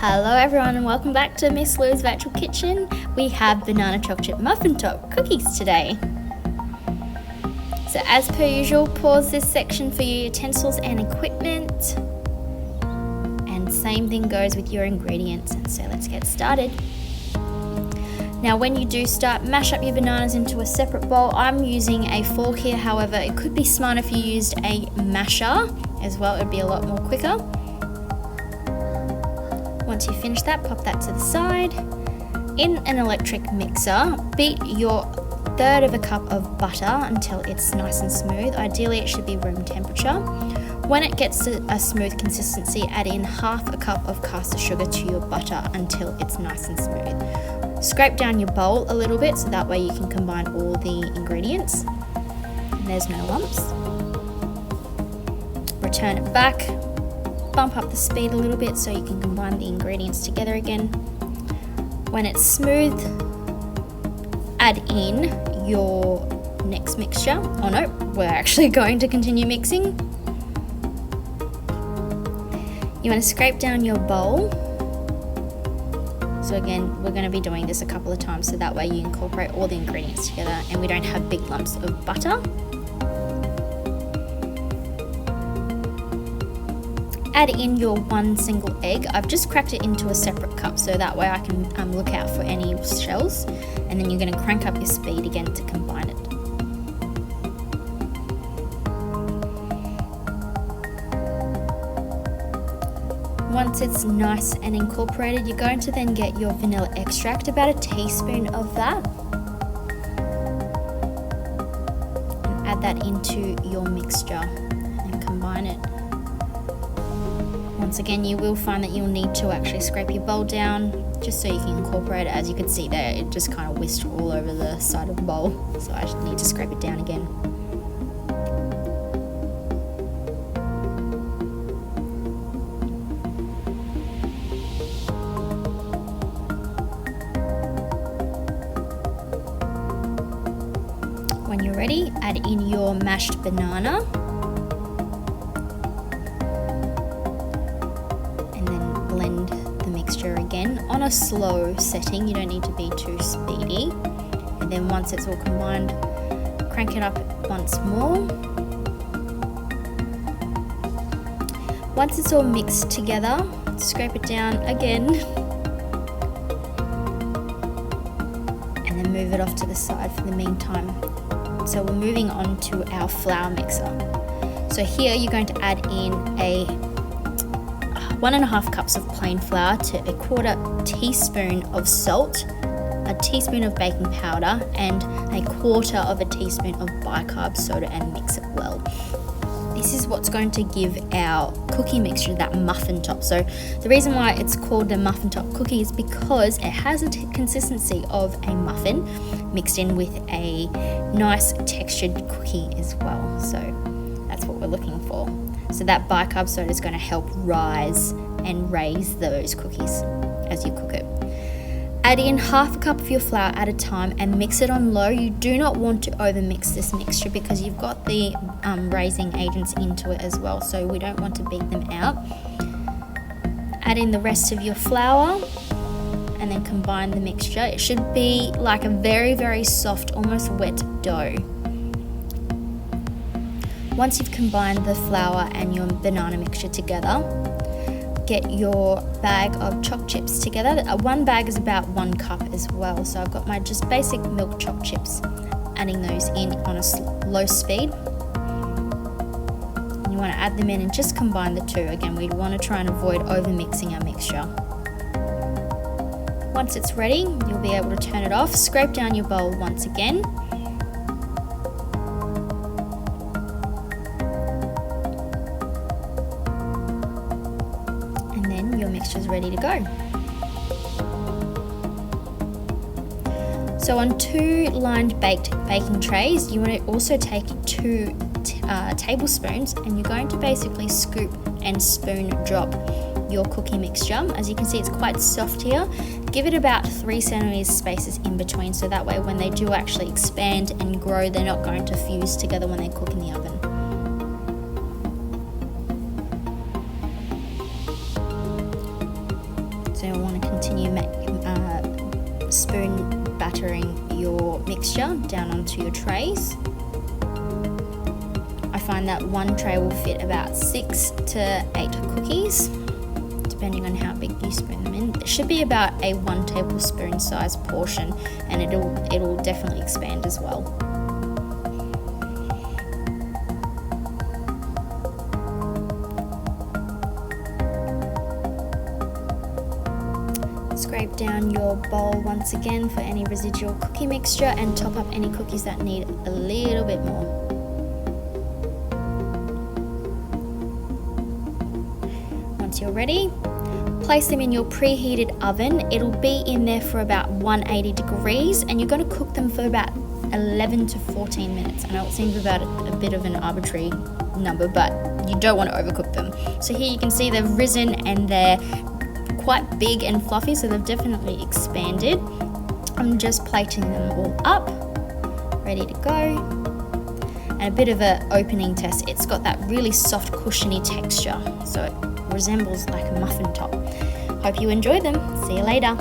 Hello everyone and welcome back to Miss Lou's Virtual Kitchen. We have banana chocolate chip muffin-top cookies today. So as per usual, pause this section for your utensils and equipment. And same thing goes with your ingredients. So let's get started. Now when you do start, mash up your bananas into a separate bowl. I'm using a fork here, however it could be smart if you used a masher as well, it would be a lot more quicker. Once you finish that, pop that to the side. In an electric mixer, beat your 1/3 of a cup of butter until it's nice and smooth. Ideally it should be room temperature. When it gets to a smooth consistency, add in 1/2 cup of caster sugar to your butter until it's nice and smooth. Scrape down your bowl a little bit so that way you can combine all the ingredients and there's no lumps. Return it back, bump up the speed a little bit so you can combine the ingredients together again. When it's smooth, add in your next mixture. Oh no, we're actually going to continue mixing. You want to scrape down your bowl. So again, we're going to be doing this a couple of times so that way you incorporate all the ingredients together and we don't have big lumps of butter. Add in your 1 single egg. I've just cracked it into a separate cup so that way I can look out for any shells, and then you're going to crank up your speed again to combine it. Once it's nice and incorporated, you're going to then get your vanilla extract, about a teaspoon of that, and add that into your mixture and combine it. Once again, you will find that you'll need to actually scrape your bowl down just so you can incorporate it. As you can see there, it just kind of whisked all over the side of the bowl, so I need to scrape it down again. When you're ready, add in your mashed banana. Blend the mixture again on a slow setting, you don't need to be too speedy. And then once it's all combined, crank it up once more. Once it's all mixed together, scrape it down again and then move it off to the side for the meantime. So we're moving on to our flour mixer. So here you're going to add in a 1.5 cups of plain flour to a 1/4 teaspoon of salt, a teaspoon of baking powder, and a 1/4 teaspoon of bicarb soda, and mix it well. This is what's going to give our cookie mixture that muffin top. So the reason why it's called the muffin top cookie is because it has a consistency of a muffin mixed in with a nice textured cookie as well. So that's what we're looking for. So that bicarb soda is going to help rise and raise those cookies as you cook it. Add in 1/2 cup of your flour at a time and mix it on low. You do not want to over mix this mixture because you've got the raising agents into it as well, so we don't want to beat them out. Add in the rest of your flour and then combine the mixture. It should be like a very, very soft, almost wet dough. Once you've combined the flour and your banana mixture together, get your bag of choc chips together. One bag is about 1 cup as well. So I've got my just basic milk choc chips, adding those in on a low speed. And you want to add them in and just combine the two. Again, we want to try and avoid over mixing our mixture. Once it's ready, you'll be able to turn it off, scrape down your bowl once again. Your mixture is ready to go. So on 2 lined baking trays, you want to also take 2 tablespoons, and you're going to basically scoop and spoon drop your cookie mixture. As you can see, it's quite soft here. Give it about 3 centimeters spaces in between, so that way when they do actually expand and grow, they're not going to fuse together when they cook in the oven. So you'll want to continue spoon battering your mixture down onto your trays. I find that one tray will fit about 6 to 8 cookies, depending on how big you spoon them in. It should be about a 1 tablespoon size portion, and it'll definitely expand as well. Scrape down your bowl once again for any residual cookie mixture and top up any cookies that need a little bit more. Once you're ready, place them in your preheated oven. It'll be in there for about 180 degrees, and you're going to cook them for about 11 to 14 minutes. I know it seems about a bit of an arbitrary number, but you don't want to overcook them. So here you can see they've risen and they're quite big and fluffy, so they've definitely expanded. I'm just plating them all up, ready to go. And a bit of an opening test. It's got that really soft, cushiony texture, so it resembles like a muffin top. Hope you enjoy them. See you later.